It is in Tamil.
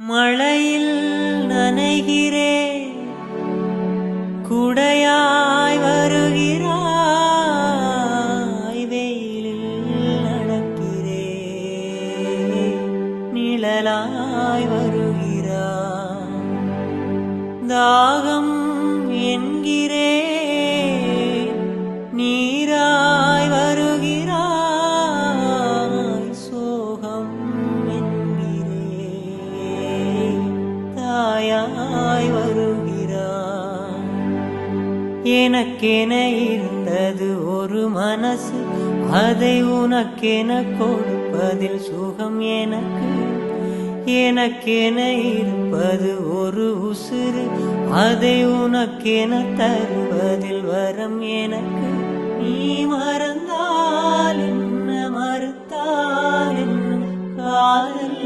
மழையில் நனைகிறேன், குடையாய் வருகிறாய். வெயிலில் நடக்கிறேன், நிழலாய் வருகிறாய். தாகம் என்கிறேன், நீராய் வருகிறாய். சோகம் என்கிறேன், தாயாய் வருகிறாய். எனக்கென இருந்தது ஒரு மனசு, அதை உனக்கென கொடுப்பதில் சுகம் எனக்கு. எனக்கென இருப்பது ஒரு உசுறு, அதை உனக்கென தருவதில் வரம் எனக்கு. நீ மறந்தால் என்ன, மறுத்தால் என்ன, காதல்